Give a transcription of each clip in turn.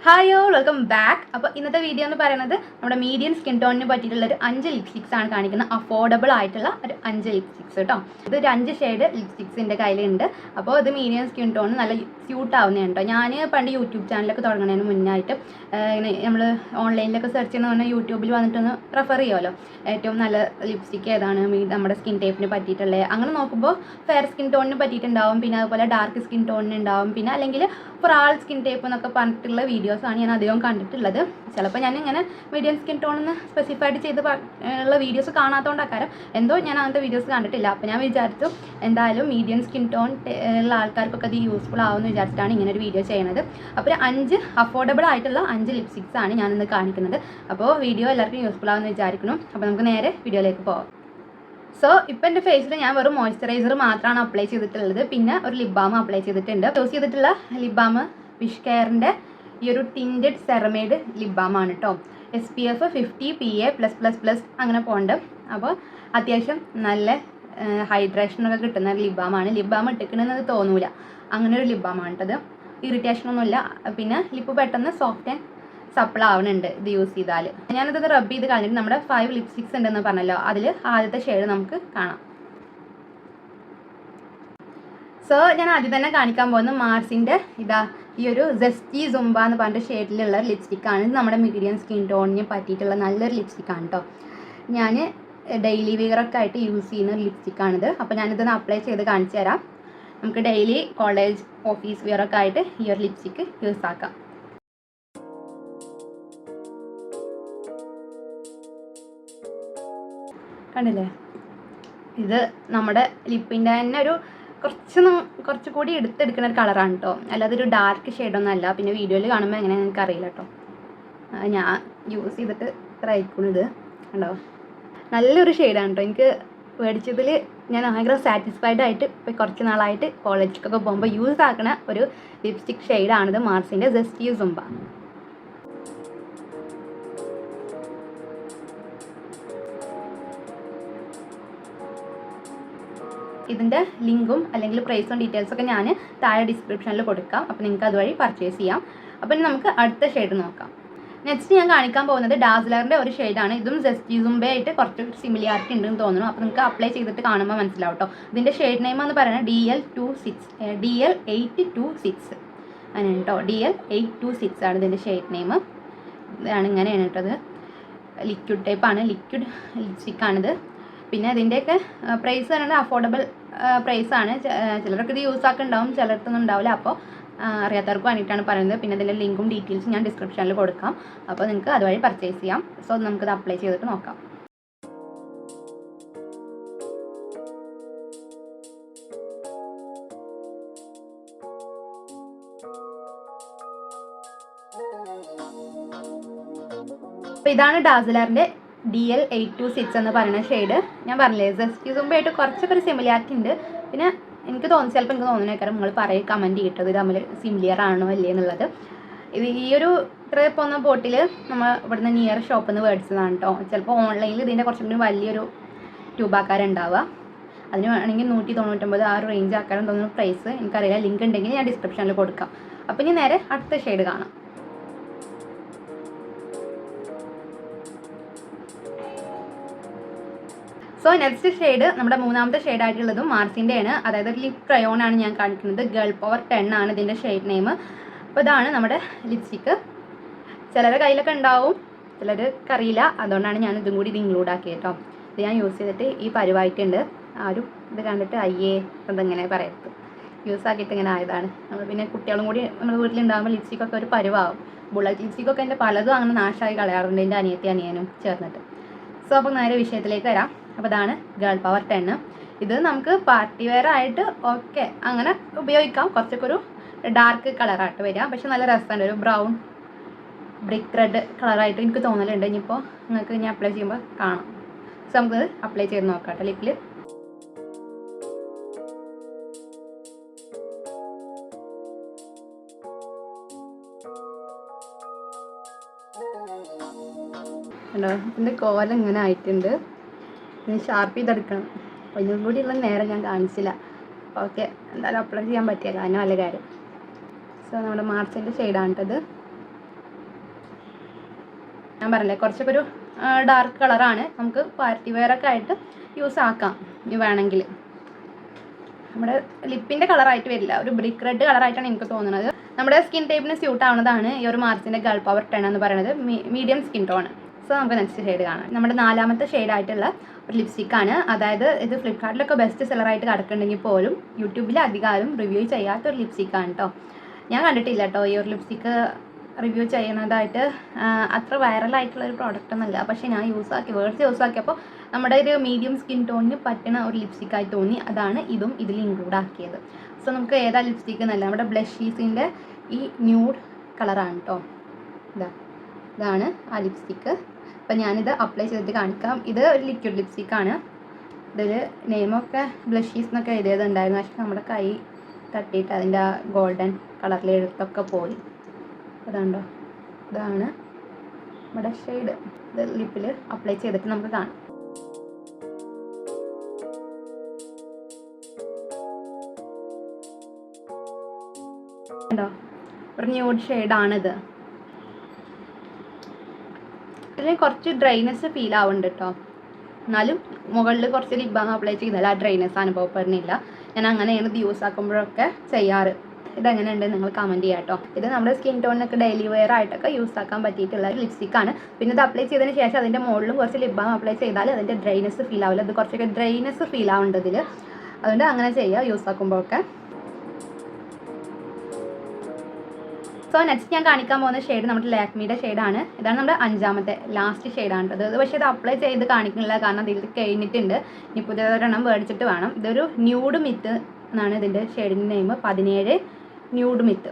Hi all welcome back. അപ്പോൾ ഇന്നത്തെ video എന്ന് പറയുന്നത് നമ്മുടെ മീഡിയം സ്കിൻ ടോണിന് പറ്റിയിട്ടുള്ള ഒരു 5 ലിപ്സ്റ്റിക്സ് ആണ് കാണിക്കുന്നത്. അഫോർഡബിൾ ആയിട്ടുള്ള ഒരു 5 ലിപ്സ്റ്റിക്സ് കേട്ടോ. ഇതൊരു 5 ഷെയ്ഡ് ലിപ്സ്റ്റിക്സ് എൻ്റെ കയ്യിലുണ്ട്. അപ്പോൾ ഇത് മീഡിയം സ്കിൻ ടോണിന് നല്ല സ്യൂട്ട് ആവുന്നതാണ് കേട്ടോ. ഞാൻ പണ്ട് യൂട്യൂബ് ചാനലൊക്കെ തുടങ്ങുന്നതിന് മുന്നായിട്ട് ഇങ്ങനെ നമ്മൾ ഓൺലൈനിലൊക്കെ സെർച്ച് ചെയ്യുന്ന പറഞ്ഞാൽ യൂട്യൂബിൽ വന്നിട്ടൊന്ന് റെഫർ ചെയ്യുമല്ലോ, ഏറ്റവും നല്ല ലിപ്സ്റ്റിക്ക് ഏതാണ് നമ്മുടെ സ്കിൻ ടൈപ്പിന് പറ്റിയിട്ടുള്ളത്. അങ്ങനെ നോക്കുമ്പോൾ ഫെയർ സ്കിൻ ടോണിന് പറ്റിയിട്ടുണ്ടാവും, പിന്നെ അതുപോലെ ഡാർക്ക് സ്കിൻ ടോണിന് ഉണ്ടാവും, പിന്നെ അല്ലെങ്കിൽ ഫോർ ആൾ സ്കിൻ ടൈപ്പ് എന്നൊക്കെ പറഞ്ഞിട്ടുള്ള വീഡിയോസാണ് ഞാൻ അധികം കണ്ടിട്ടുള്ളത്. ചിലപ്പോൾ ഞാൻ ഇങ്ങനെ മീഡിയം സ്കിൻ ടോണെന്ന് സ്പെസിഫൈഡ് ചെയ്ത് ഉള്ള വീഡിയോസ് കാണാത്തതുകൊണ്ടാക്കാരം എന്തോ ഞാൻ അങ്ങനത്തെ വീഡിയോസ് കണ്ടിട്ടില്ല. അപ്പോൾ ഞാൻ വിചാരിച്ചു എന്തായാലും മീഡിയം സ്കിൻ ടോൺ ഉള്ള ആൾക്കാർക്കൊക്കെ അത് യൂസ്ഫുൾ ആവുമെന്ന് വിചാരിച്ചിട്ടാണ് ഇങ്ങനെ ഒരു വീഡിയോ ചെയ്യുന്നത്. അപ്പോൾ 5 അഫോർഡബിൾ ആയിട്ടുള്ള 5 ലിപ്സ്റ്റിക്സ് ആണ് ഞാനിന്ന് കാണിക്കുന്നത്. അപ്പോൾ വീഡിയോ എല്ലാവർക്കും യൂസ്ഫുൾ ആവുമെന്ന് വിചാരിക്കുന്നു. അപ്പോൾ നമുക്ക് നേരെ വീഡിയോയിലേക്ക് പോകാം. സോ ഇപ്പം എൻ്റെ ഫേസിൽ ഞാൻ വെറും മോയ്സ്ചറൈസർ മാത്രമാണ് അപ്ലൈ ചെയ്തിട്ടുള്ളത്. പിന്നെ ഒരു ലിപ് ബാം അപ്ലൈ ചെയ്തിട്ടുണ്ട്. യൂസ് ചെയ്തിട്ടുള്ള ലിപ് ബാം വിഷ് കെയറിൻ്റെ ഈ ഒരു ടിൻറ്റഡ് സെറമൈഡ് ലിപ് ബാം ആണ് കേട്ടോ. SPF 50 PA+++ അങ്ങനെ പോകണ്ട്. അപ്പോൾ അത്യാവശ്യം നല്ല ഹൈഡ്രേഷനൊക്കെ കിട്ടുന്ന ഒരു ലിപ് ബാം ആണ്. ലിപ് ബാം ഇട്ടിക്കണമെന്ന് തോന്നൂല, അങ്ങനെ ഒരു ലിപ് ബാം ആണ് കേട്ടത്. ഇറിറ്റേഷനൊന്നുമില്ല. പിന്നെ ലിപ്പ് പെട്ടെന്ന് സോഫ്റ്റ് ആൻഡ് സപ്പിൾ ആവുന്നുണ്ട് ഇത് യൂസ് ചെയ്താൽ. ഞാനിത് റബ്ബ് ചെയ്ത് കളഞ്ഞിട്ട് നമ്മുടെ 5 ലിപ്സ്റ്റിക്സ് ഉണ്ടെന്ന് പറഞ്ഞല്ലോ, അതിൽ ആദ്യത്തെ ഷെയ്ഡ് നമുക്ക് കാണാം. സോ ഞാൻ ആദ്യം തന്നെ കാണിക്കാൻ പോകുന്നത് മാർസിൻ്റെ ഈ ഒരു ജസ്റ്റി സുംബ എന്ന് പറഞ്ഞ ഷെയ്ഡിലുള്ള ലിപ്സ്റ്റിക്കാണ്. ഇത് നമ്മുടെ മീഡിയം സ്കിൻ ടോണിന് പറ്റിയിട്ടുള്ള നല്ലൊരു ലിപ്സ്റ്റിക്കാണ് കേട്ടോ. ഞാൻ ഡെയിലി വെയറൊക്കെ ആയിട്ട് യൂസ് ചെയ്യുന്ന ഒരു ലിപ്സ്റ്റിക്കാണിത്. അപ്പോൾ ഞാനിതൊന്ന് അപ്ലൈ ചെയ്ത് കാണിച്ചു തരാം. നമുക്ക് ഡെയിലി കോളേജ് ഓഫീസ് വെയറൊക്കെ ആയിട്ട് ഈ ഒരു ലിപ്സ്റ്റിക്ക് യൂസ് ആക്കാം. കണ്ടില്ലേ, ഇത് നമ്മുടെ ലിപ്പിൻ്റെ തന്നെ ഒരു കുറച്ചുകൂടി എടുത്തെടുക്കുന്ന ഒരു കളറാണ് കേട്ടോ. അല്ലാതെ ഒരു ഡാർക്ക് ഷെയ്ഡൊന്നും അല്ല. പിന്നെ വീഡിയോയിൽ കാണുമ്പോൾ എങ്ങനെയാണെന്ന് എനിക്കറിയില്ല കേട്ടോ. ഞാൻ യൂസ് ചെയ്തിട്ട് ഇത്ര ആയിക്കുന്നത് കണ്ടോ, നല്ലൊരു ഷെയ്ഡാണ് കേട്ടോ. എനിക്ക് മേടിച്ചതിൽ ഞാൻ ഭയങ്കര സാറ്റിസ്ഫൈഡ് ആയിട്ട് ഇപ്പോൾ കുറച്ച് നാളായിട്ട് കോളേജിലേക്കൊക്കെ പോകുമ്പോൾ യൂസ് ആക്കുന്ന ഒരു ലിപ്സ്റ്റിക് ഷെയ്ഡാണിത്, മാർസിൻ്റെ ജസ്റ്റി സുംബ. ഇതിൻ്റെ ലിങ്കും അല്ലെങ്കിൽ പ്രൈസും ഡീറ്റെയിൽസൊക്കെ ഞാൻ താഴെ ഡിസ്ക്രിപ്ഷനിൽ കൊടുക്കാം. അപ്പോൾ നിങ്ങൾക്ക് അതുവഴി പർച്ചേസ് ചെയ്യാം. അപ്പോൾ ഇനി നമുക്ക് അടുത്ത ഷെയ്ഡ് നോക്കാം. നെക്സ്റ്റ് ഞാൻ കാണിക്കാൻ പോകുന്നത് ഡാസ്ലറിൻ്റെ ഒരു ഷെയ്ഡാണ്. ഇതും ജസ്റ്റി സുംബയായിട്ട് കുറച്ച് സിമിലാരിറ്റി ഉണ്ടെന്ന് തോന്നുന്നു. അപ്പോൾ നിങ്ങൾക്ക് അപ്ലൈ ചെയ്തിട്ട് കാണുമ്പോൾ മനസ്സിലാവും കേട്ടോ. ഇതിൻ്റെ ഷെയ്ഡ് നെയിം എന്ന് പറയുന്നത് DL826 അങ്ങനെ കേട്ടോ. DL826 ആണ് ഇതിൻ്റെ ഷെയ്ഡ് നെയിം. ഇതാണ് ഇങ്ങനെയാണ് കേട്ടത്. ലിക്വിഡ് ടൈപ്പാണ്, ലിക്വിഡ് ലിപ്സ്റ്റിക്കാണിത്. പിന്നെ ഇതിൻ്റെയൊക്കെ പ്രൈസ് പറയുന്നത് അഫോർഡബിൾ പ്രൈസാണ്. ചിലർക്ക് ഇത് യൂസ് ആക്കുന്നുണ്ടാവും, ചിലർക്കൊന്നും ഉണ്ടാവില്ല. അപ്പോൾ അറിയാത്തവർക്ക് വേണ്ടിയിട്ടാണ് പറയുന്നത്. പിന്നെ ഇതിൻ്റെ ലിങ്കും ഡീറ്റെയിൽസും ഞാൻ ഡിസ്ക്രിപ്ഷനിൽ കൊടുക്കാം. അപ്പോൾ നിങ്ങൾക്ക് അതുവഴി പർച്ചേസ് ചെയ്യാം. സോ നമുക്കിത് അപ്ലൈ ചെയ്തിട്ട് നോക്കാം. അപ്പോൾ ഇതാണ് ഡാസ്ലറിൻ്റെ DL826 എന്ന് പറയുന്ന ഷെയ്ഡ്. ഞാൻ പറഞ്ഞില്ലേ, ജസ്റ്റി സുംബയായിട്ട് കുറച്ചൊക്കെ ഒരു സിമിലാരിറ്റി ഉണ്ട്. പിന്നെ എനിക്ക് തോന്നുന്നു, ചിലപ്പോൾ എനിക്ക് തോന്നുന്നേക്കാരം നിങ്ങൾ പറയും കമൻറ്റ് ചെയ്തിട്ടത് ഇത് തമ്മിൽ സിമിലിയർ ആണോ അല്ലേ എന്നുള്ളത്. ഇത് ഈ ഒരു ഇത്ര പോകുന്ന ബോട്ടിൽ നമ്മൾ ഇവിടുന്ന് നിയർ ഷോപ്പിൽ നിന്ന് മേടിച്ചതാണ് കേട്ടോ. ചിലപ്പോൾ ഓൺലൈനിൽ ഇതിൻ്റെ കുറച്ചും കൂടി വലിയൊരു ട്യൂബാക്കാരുണ്ടാവുക. അതിന് വേണമെങ്കിൽ 199 ആ ഒരു റേഞ്ച് ആക്കാനും തോന്നുന്നു പ്രൈസ്. എനിക്കറിയില്ല, ലിങ്ക് ഉണ്ടെങ്കിൽ ഞാൻ ഡിസ്ക്രിപ്ഷനിൽ കൊടുക്കാം. അപ്പോൾ ഇനി നേരെ അടുത്ത ഷെയ്ഡ് കാണാം. സോ നെക്സ്റ്റ് ഷെയ്ഡ് നമ്മുടെ മൂന്നാമത്തെ ഷെയ്ഡായിട്ടുള്ളതും മാർസിൻ്റെയാണ്. അതായത് ലിപ് ക്രയോൺ ആണ് ഞാൻ കാണിക്കുന്നത്. ഗേൾ പവർ 10 ആണ് ഇതിൻ്റെ ഷെയ്ഡ് നെയിം. അപ്പോൾ ഇതാണ് നമ്മുടെ ലിപ്സ്റ്റിക്ക്. ചിലരുടെ കയ്യിലൊക്കെ ഉണ്ടാവും, ചിലർക്കറിയില്ല. അതുകൊണ്ടാണ് ഞാൻ ഇതും കൂടി ഇത് ഇൻക്ലൂഡ് ആക്കിയത് കേട്ടോ. ഇത് ഞാൻ യൂസ് ചെയ്തിട്ട് ഈ പരുവായിട്ടുണ്ട്. ആരും ഇത് കണ്ടിട്ട് അയ്യേ എന്തെങ്ങനെ പറയരുത്, യൂസ് ആക്കിയിട്ട് ഇങ്ങനെ ആയതാണ്. നമ്മൾ പിന്നെ കുട്ടികളും കൂടി നമ്മൾ വീട്ടിലുണ്ടാകുമ്പോൾ ലിപ്സ്റ്റിക്കൊക്കെ ഒരു പരുവാകും. ബുള്ളറ്റ് ലിപ്സ്റ്റിക്കൊക്കെ എൻ്റെ പലതും അങ്ങനെ നാശമായി കളയാറുണ്ട്, എൻ്റെ അനിയനും ചേർന്നിട്ട്. സോ അപ്പോൾ നേരെ വിഷയത്തിലേക്ക് വരാം. അപ്പോൾ ഇതാണ് ഗേൾ പവർ 10. ഇത് നമുക്ക് പാർട്ടി വെയർ ആയിട്ട് ഓക്കെ അങ്ങനെ ഉപയോഗിക്കാം. കുറച്ചൊക്കെ ഒരു ഡാർക്ക് കളറായിട്ട് വരിക, പക്ഷെ നല്ല രസമുണ്ട്. ഒരു ബ്രൗൺ ബ്രിക്ക് റെഡ് കളറായിട്ട് എനിക്ക് തോന്നലുണ്ട്. ഇനിയിപ്പോൾ നിങ്ങൾക്ക് ഇനി അപ്ലൈ ചെയ്യുമ്പോൾ കാണാം. സോ നമുക്ക് അപ്ലൈ ചെയ്ത് നോക്കാം കേട്ടോ ലിപ്പിൽ. കണ്ടോ, ഇതിൻ്റെ കോലം ഇങ്ങനെ ആയിട്ടുണ്ട്. ഇനി ഷാർപ്പ് ചെയ്തെടുക്കണം. അപ്പോൾ ഇതിനും കൂടിയുള്ള നേരം ഞാൻ കാണിച്ചില്ല. ഓക്കെ, എന്തായാലും അപ്ലൈ ചെയ്യാൻ പറ്റിയല്ലോ, അതിന് നല്ല കാര്യം. സോ നമ്മുടെ മാർസിൻ്റെ ഷെയ്ഡാണ് കേട്ടത്. ഞാൻ പറഞ്ഞില്ലേ കുറച്ചൊക്കെ ഒരു ഡാർക്ക് കളറാണ്. നമുക്ക് പാർട്ടി വെയർ ഒക്കെ ആയിട്ട് യൂസ് ആക്കാം ഇനി വേണമെങ്കിൽ. നമ്മുടെ ലിപ്പിൻ്റെ കളറായിട്ട് വരില്ല, ഒരു ബ്രിക്ക് റെഡ് കളറായിട്ടാണ് എനിക്ക് തോന്നുന്നത്. നമ്മുടെ സ്കിൻ ടൈപ്പിന് സ്യൂട്ട് ആവുന്നതാണ് ഈ ഒരു മാർസിൻ്റെ ഗേൾ പവർ 10 എന്ന് പറയുന്നത്. Medium skin tone. സോ നമുക്ക് നെക്സ്റ്റ് ഷെയ്ഡ് കാണാം. നമ്മുടെ 4ാമത്തെ ഷെയ്ഡായിട്ടുള്ള ഒരു ലിപ്സ്റ്റിക്കാണ്. അതായത് ഇത് ഫ്ലിപ്കാർട്ടിലൊക്കെ ബെസ്റ്റ് സെല്ലറായിട്ട് കിടക്കുന്നുണ്ടെങ്കിൽ പോലും യൂട്യൂബിൽ അധികം റിവ്യൂ ചെയ്യാത്തൊരു ലിപ്സ്റ്റിക്കാണ് കേട്ടോ. ഞാൻ കണ്ടിട്ടില്ല കേട്ടോ ഈ ഒരു ലിപ്സ്റ്റിക്ക് റിവ്യൂ ചെയ്യുന്നതായിട്ട്. അത്ര വൈറലായിട്ടുള്ള ഒരു പ്രോഡക്റ്റ് ഒന്നുമല്ല. പക്ഷേ ഞാൻ യൂസ് ആക്കിയപ്പോൾ നമ്മുടെ ഒരു മീഡിയം സ്കിൻ ടോണിന് പറ്റുന്ന ഒരു ലിപ്സ്റ്റിക്കായി തോന്നി. അതാണ് ഇതും ഇതിൽ ഇൻക്ലൂഡ് ആക്കിയത്. സോ നമുക്ക് ഏതാ ലിപ്സ്റ്റിക്ക് എന്നല്ല, നമ്മുടെ ബ്ലഷീസിൻ്റെ ഈ ന്യൂഡ് കളറാണ് കേട്ടോ. ഇതാണ് ആ ലിപ്സ്റ്റിക്ക്. അപ്പം ഞാനിത് അപ്ലൈ ചെയ്തിട്ട് കാണിക്കാം. ഇത് ഒരു ലിക്വിഡ് ലിപ്സ്റ്റിക്കാണ്. ഇതിൽ നെയിമൊക്കെ ബ്ലഷീസ് എന്നൊക്കെ എഴുതിയതുണ്ടായിരുന്നു. പക്ഷേ നമ്മുടെ കൈ തട്ടിയിട്ട് അതിൻ്റെ ആ ഗോൾഡൻ കളറിൽ എഴുത്തൊക്കെ പോയി. അതുണ്ടോ, ഇതാണ് നമ്മുടെ ഷെയ്ഡ്. ഇത് ലിപ്പിൽ അപ്ലൈ ചെയ്തിട്ട് നമുക്ക് കാണാം. ഉണ്ടോ, ഒരു ന്യൂഡ് ഷെയ്ഡാണിത്. ഇതിന് കുറച്ച് ഡ്രൈനെസ് ഫീൽ ആവുന്നുണ്ട് കേട്ടോ. എന്നാലും മുകളിൽ കുറച്ച് ലിപ് ബാം അപ്ലൈ ചെയ്താൽ ആ ഡ്രൈനെസ് അനുഭവപ്പെടുന്നില്ല. ഞാൻ അങ്ങനെയാണ് ഇത് യൂസ് ആക്കുമ്പോഴൊക്കെ ചെയ്യാറ്. ഇതെങ്ങനെയുണ്ട് നിങ്ങൾ കമൻറ്റ് ചെയ്യാം കേട്ടോ. ഇത് നമ്മുടെ സ്കിൻ ടോണിനൊക്കെ ഡെയിലി വെയർ ആയിട്ടൊക്കെ യൂസ് ആക്കാൻ പറ്റിയിട്ടുള്ള ഒരു ലിപ്സ്റ്റിക്കാണ്. പിന്നെ ഇത് അപ്ലൈ ചെയ്തതിന് ശേഷം അതിൻ്റെ മുകളിലും കുറച്ച് ലിപ് ബാം അപ്ലൈ ചെയ്താൽ അതിൻ്റെ ഡ്രൈനെസ് ഫീൽ ആവില്ല. ഇത് കുറച്ചൊക്കെ ഡ്രൈനെസ് ഫീൽ ആവുന്നുണ്ട് ഇതിൽ. അതുകൊണ്ട് അങ്ങനെ ചെയ്യുക യൂസ് ആക്കുമ്പോഴൊക്കെ. സോ നെക്സ്റ്റ് ഞാൻ കാണിക്കാൻ പോകുന്ന ഷെയ്ഡ് നമ്മുടെ ലാക്മിയുടെ ഷെയ്ഡാണ്. ഇതാണ് നമ്മുടെ 5ാമത്തെ ലാസ്റ്റ് ഷെയ്ഡാണ് കേട്ടോ. ഇത് പക്ഷേ ഇത് അപ്ലൈ ചെയ്ത് കാണിക്കുന്നില്ല, കാരണം ഇതിൽ കഴിഞ്ഞിട്ടുണ്ട്. ഇനി പുതിയൊരെണ്ണം മേടിച്ചിട്ട് വേണം. ഇതൊരു ന്യൂഡ് മിത്ത് എന്നാണ് ഇതിൻ്റെ ഷെയ്ഡിൻ്റെ നെയിം. 17 nude myth.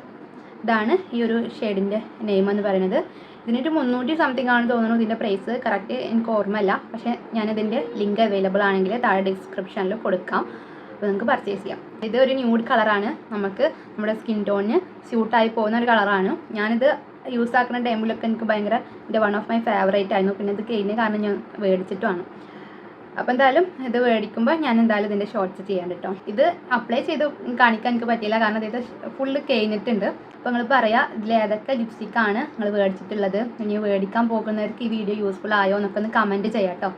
ഇതാണ് ഈ ഒരു ഷെയ്ഡിൻ്റെ നെയിം എന്ന് പറയുന്നത്. ഇതിനൊരു 300 സംതിങ് ആണ് തോന്നുന്നു ഇതിൻ്റെ പ്രൈസ്. കറക്റ്റ് എനിക്ക് ഓർമ്മയില്ല. പക്ഷേ ഞാനിതിൻ്റെ ലിങ്ക് അവൈലബിൾ ആണെങ്കിൽ താഴെ ഡിസ്ക്രിപ്ഷനിൽ കൊടുക്കാം. അപ്പോൾ നിങ്ങൾക്ക് പർച്ചേസ് ചെയ്യാം. ഇത് ഒരു ന്യൂഡ് കളറാണ്. നമുക്ക് നമ്മുടെ സ്കിൻ ടോണിന് സ്യൂട്ടായി പോകുന്ന ഒരു കളറാണ്. ഞാനിത് യൂസ് ആക്കുന്ന ടൈമിലൊക്കെ എനിക്ക് ഭയങ്കര എൻ്റെ വൺ ഓഫ് മൈ ഫേവറേറ്റ് ആയിരുന്നു. പിന്നെ ഇത് കഴിഞ്ഞ കാരണം ഞാൻ മേടിച്ചിട്ടുമാണ്. അപ്പോൾ എന്തായാലും ഇത് മേടിക്കുമ്പോൾ ഞാൻ എന്തായാലും ഇതിൻ്റെ ഷോർട്ട്സ് ചെയ്യാൻ കേട്ടോ. ഇത് അപ്ലൈ ചെയ്ത് കാണിക്കാൻ എനിക്ക് പറ്റിയില്ല, കാരണം ഇത് ഫുള്ള് കഴിഞ്ഞിട്ടുണ്ട്. അപ്പോൾ നിങ്ങൾ പറയാം ഇതിൽ ഏതൊക്കെ ലിപ്സ്റ്റിക്കാണ് നിങ്ങൾ മേടിച്ചിട്ടുള്ളത്. ഇനി മേടിക്കാൻ പോകുന്നവർക്ക് ഈ വീഡിയോ യൂസ്ഫുൾ ആയോ എന്നൊക്കെ ഒന്ന് കമൻറ്റ് ചെയ്യാം കേട്ടോ.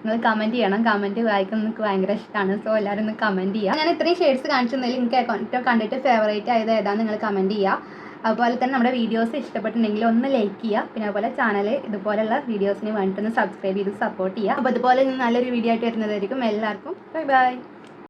നിങ്ങൾ കമൻറ്റ് ചെയ്യണം. കമൻറ്റ് വായിക്കുന്നത് എനിക്ക് ഭയങ്കര ഇഷ്ടമാണ്. സോ എല്ലാവരും ഒന്ന് കമൻറ്റ് ചെയ്യുക. ഞാൻ ഇത്രയും ഷെയ്ഡ്സ് കാണിച്ചെന്നതിൽ നിങ്ങൾക്ക് കണ്ടിട്ട് ഫേവറേറ്റ് ആയത് ഏതാണെന്ന് നിങ്ങൾ കമൻറ്റ് ചെയ്യുക. അതുപോലെ തന്നെ നമ്മുടെ വീഡിയോസ് ഇഷ്ടപ്പെട്ടിട്ടുണ്ടെങ്കിൽ ഒന്ന് ലൈക്ക് ചെയ്യുക. പിന്നെ അതുപോലെ ചാനൽ ഇതുപോലെയുള്ള വീഡിയോസിന് വേണ്ടിയിട്ടൊന്ന് സബ്സ്ക്രൈബ് ചെയ്ത് സപ്പോർട്ട് ചെയ്യുക. അപ്പോൾ അതുപോലെ നല്ലൊരു വീഡിയോ ആയിട്ട് വരുന്നതായിരിക്കും. എല്ലാവർക്കും ബൈ ബൈ.